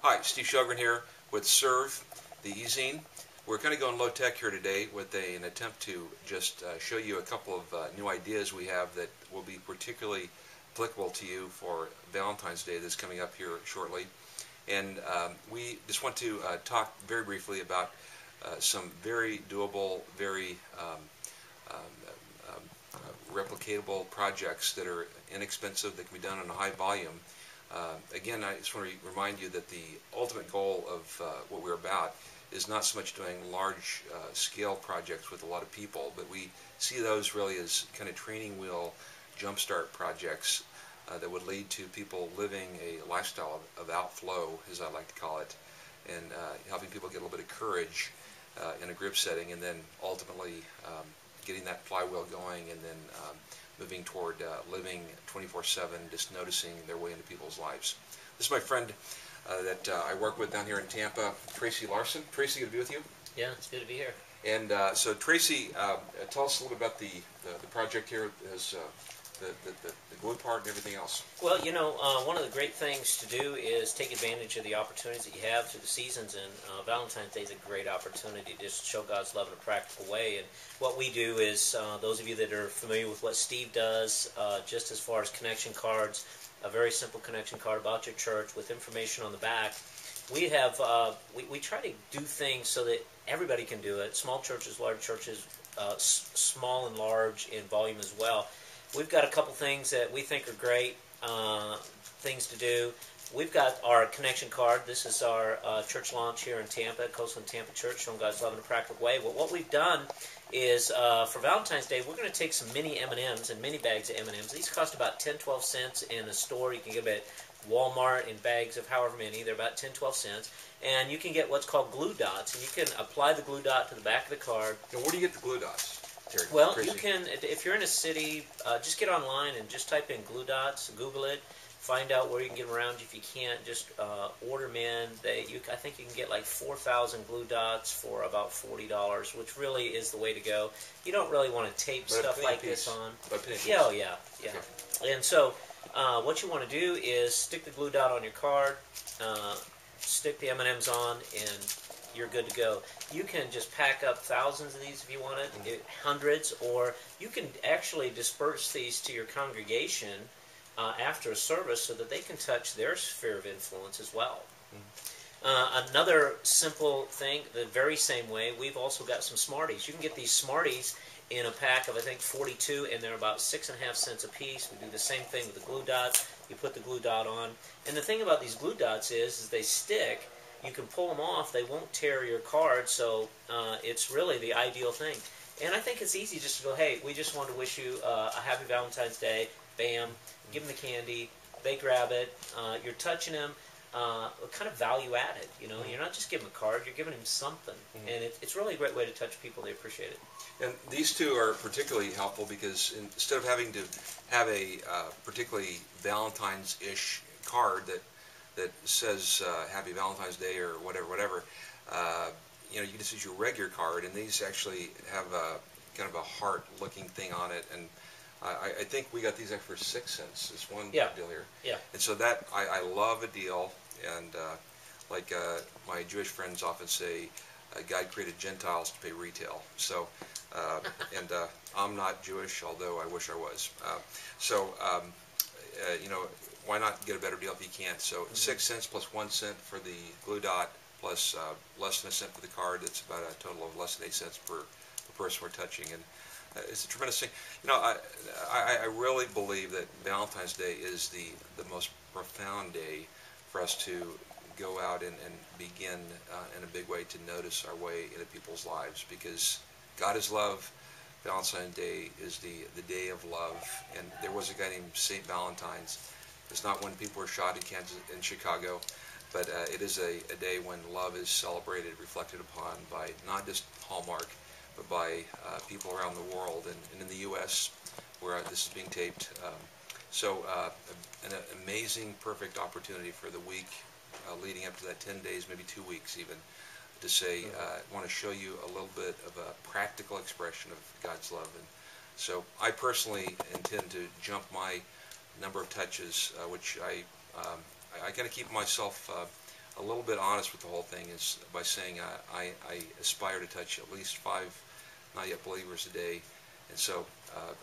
Hi, Steve Sjogren here with Serve, the E-Zine. We're kind of going low tech here today with an attempt to just show you a couple of new ideas we have that will be particularly applicable to you for Valentine's Day that's coming up here shortly. And we just want to talk very briefly about some very doable, very replicatable projects that are inexpensive, that can be done in a high volume. Again, I just want to remind you that the ultimate goal of what we're about is not so much doing large scale projects with a lot of people, but we see those really as kind of training wheel jumpstart projects that would lead to people living a lifestyle of outflow, as I like to call it, and helping people get a little bit of courage in a group setting, and then ultimately getting that flywheel going, and then moving toward living 24/7, just noticing their way into people's lives. This is my friend that I work with down here in Tampa, Tracy Larson. Tracy, good to be with you. Yeah, it's good to be here. And so Tracy, tell us a little bit about the project here, as the glue part and everything else. Well, you know, one of the great things to do is take advantage of the opportunities that you have through the seasons, and Valentine's Day is a great opportunity to just show God's love in a practical way. And what we do is, those of you that are familiar with what Steve does, just as far as connection cards, a very simple connection card about your church with information on the back. We have we try to do things so that everybody can do it. Small churches, large churches, small and large in volume as well. We've got a couple things that we think are great things to do. We've got our connection card. This is our church launch here in Tampa, CoastlandTampa Church, showing God's love in a practical way. Well, what we've done is, for Valentine's Day, we're going to take some mini M&Ms and mini bags of M&Ms. These cost about 10-12 cents in a store. You can get them at Walmart in bags of however many. They're about 10-12 cents. And you can get what's called glue dots. And you can apply the glue dot to the back of the card. Now, where do you get the glue dots? Terry, well, Tracy. You can, if you're in a city, just get online and just type in glue dots, Google it, find out where you can get them around. If you can't, just order them in. I think you can get like 4,000 glue dots for about $40, which really is the way to go. You don't really want to tape stuff like this on. Yeah, oh yeah. Okay. And so what you want to do is stick the glue dot on your card, stick the M&Ms on, and you're good to go. You can just pack up thousands of these if you want it, hundreds, or you can actually disperse these to your congregation after a service so that they can touch their sphere of influence as well. Another simple thing, the very same way, we've also got some Smarties. You can get these Smarties in a pack of, I think, 42, and they're about 6.5 cents a piece. We do the same thing with the glue dots. You put the glue dot on. And the thing about these glue dots is they stick. You can pull them off. They won't tear your card, so it's really the ideal thing. And I think it's easy just to go, hey, we just want to wish you a happy Valentine's Day. Bam. Give them the candy. They grab it. You're touching them. Kind of value added. You know, you're not just giving them a card. You're giving them something. And it's really a great way to touch people. They appreciate it. And these two are particularly helpful because instead of having to have a particularly Valentine's-ish card that says Happy Valentine's Day or whatever, you know, you can just use your regular card, and these actually have a kind of a heart-looking thing on it. And I think we got these for 6 cents. It's one deal here. Yeah. And so that I love a deal, and like my Jewish friends often say, God created Gentiles to pay retail. So, and I'm not Jewish, although I wish I was. You know, why not get a better deal if you can't? So 6 cents plus 1 cent for the glue dot, plus less than a cent for the card. That's about a total of less than 8 cents per person we're touching. And it's a tremendous thing. You know, I really believe that Valentine's Day is the most profound day for us to go out and begin in a big way to notice our way into people's lives, because God is love. Valentine's Day is the day of love, and there was a guy named St. Valentine's. It's not when people were shot in Chicago, but it is a day when love is celebrated, reflected upon by not just Hallmark, but by people around the world, and in the U.S. where this is being taped. So an amazing, perfect opportunity for the week leading up to that 10 days, maybe 2 weeks even, to say, I want to show you a little bit of a practical expression of God's love. And so I personally intend to jump my number of touches, which I kind of keep myself a little bit honest with the whole thing is by saying I aspire to touch at least 5 not yet believers a day. And so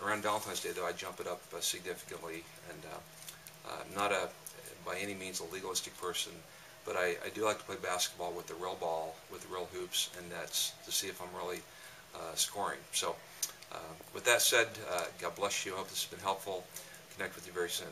around Valentine's Day, though, I jump it up significantly. And not by any means a legalistic person, but I do like to play basketball with the real ball, with the real hoops, and that's to see if I'm really scoring. So with that said, God bless you. I hope this has been helpful. Connect with you very soon.